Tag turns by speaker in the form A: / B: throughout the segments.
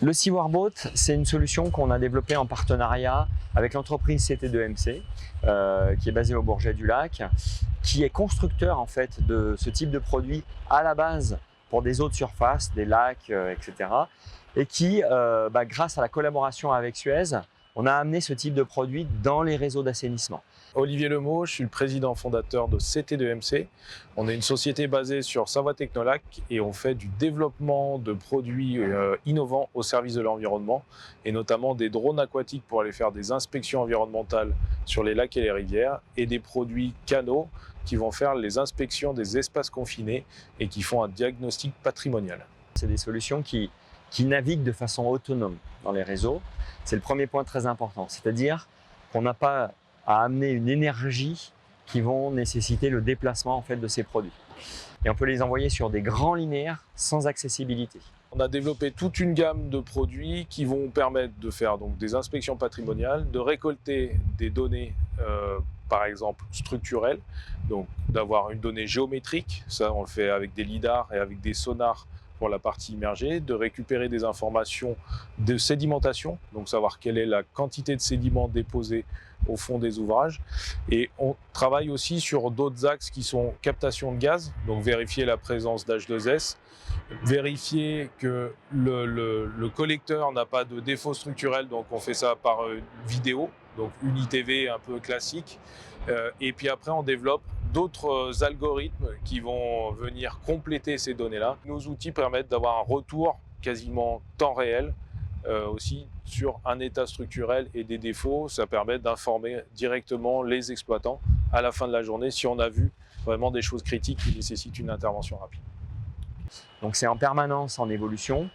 A: Le Seawarboat, c'est une solution qu'on a développée en partenariat avec l'entreprise CT2MC, qui est basée au Bourget du Lac, qui est constructeur en fait de ce type de produit à la base pour des eaux de surface, des lacs, etc. Et qui, grâce à la collaboration avec Suez, on a amené ce type de produit dans les réseaux d'assainissement.
B: Olivier Lemot, je suis le président fondateur de CT2MC. On est une société basée sur Savoie-Technolac et on fait du développement de produits innovants au service de l'environnement et notamment des drones aquatiques pour aller faire des inspections environnementales sur les lacs et les rivières et des produits canaux qui vont faire les inspections des espaces confinés et qui font un diagnostic patrimonial.
A: C'est des solutions qui naviguent de façon autonome dans les réseaux. C'est le premier point très important, c'est-à-dire qu'on n'a pas à amener une énergie qui vont nécessiter le déplacement en fait, de ces produits. Et on peut les envoyer sur des grands linéaires sans accessibilité.
B: On a développé toute une gamme de produits qui vont permettre de faire donc, des inspections patrimoniales, de récolter des données par exemple structurelles, donc d'avoir une donnée géométrique, ça on le fait avec des lidars et avec des sonars pour la partie immergée, de récupérer des informations de sédimentation, donc savoir quelle est la quantité de sédiments déposés au fond des ouvrages. Et on travaille aussi sur d'autres axes qui sont captation de gaz, donc vérifier la présence d'H2S, vérifier que le collecteur n'a pas de défaut structurel, donc on fait ça par vidéo, donc une ITV un peu classique. Et puis après, on développe d'autres algorithmes qui vont venir compléter ces données-là. Nos outils permettent d'avoir un retour quasiment temps réel aussi sur un état structurel et des défauts. Ça permet d'informer directement les exploitants à la fin de la journée si on a vu vraiment des choses critiques qui nécessitent une intervention rapide.
A: Donc c'est en permanence en évolution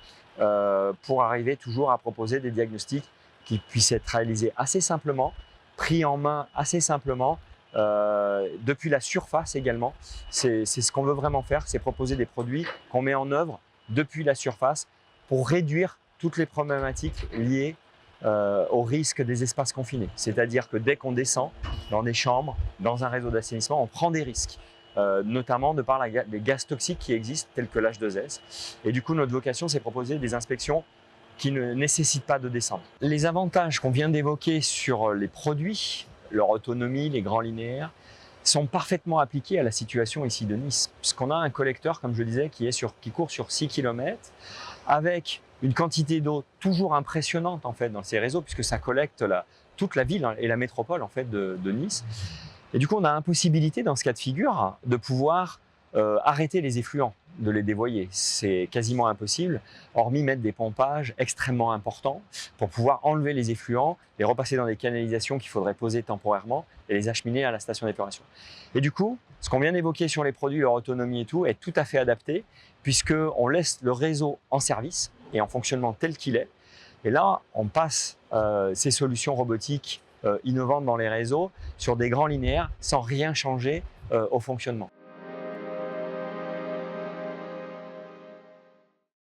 A: pour arriver toujours à proposer des diagnostics qui puissent être réalisés assez simplement, pris en main assez simplement, depuis la surface également. C'est ce qu'on veut vraiment faire, c'est proposer des produits qu'on met en œuvre depuis la surface pour réduire toutes les problématiques liées au risque des espaces confinés. C'est-à-dire que dès qu'on descend dans des chambres, dans un réseau d'assainissement, on prend des risques, notamment de par des gaz toxiques qui existent, tels que l'H2S. Et du coup, notre vocation, c'est de proposer des inspections qui ne nécessitent pas de descendre. Les avantages qu'on vient d'évoquer sur les produits, leur autonomie, les grands linéaires, sont parfaitement appliqués à la situation ici de Nice. Puisqu'on a un collecteur, comme je le disais, qui court sur 6 km, avec une quantité d'eau toujours impressionnante en fait, dans ces réseaux, puisque ça collecte toute la ville et la métropole en fait, de Nice. Et du coup, on a impossibilité dans ce cas de figure de pouvoir arrêter les effluents, de les dévoyer. C'est quasiment impossible, hormis mettre des pompages extrêmement importants pour pouvoir enlever les effluents, les repasser dans des canalisations qu'il faudrait poser temporairement et les acheminer à la station d'épuration. Et du coup, ce qu'on vient d'évoquer sur les produits, leur autonomie et tout, est tout à fait adapté puisqu'on laisse le réseau en service et en fonctionnement tel qu'il est. Et là, on passe ces solutions robotiques innovantes dans les réseaux sur des grands linéaires sans rien changer au fonctionnement.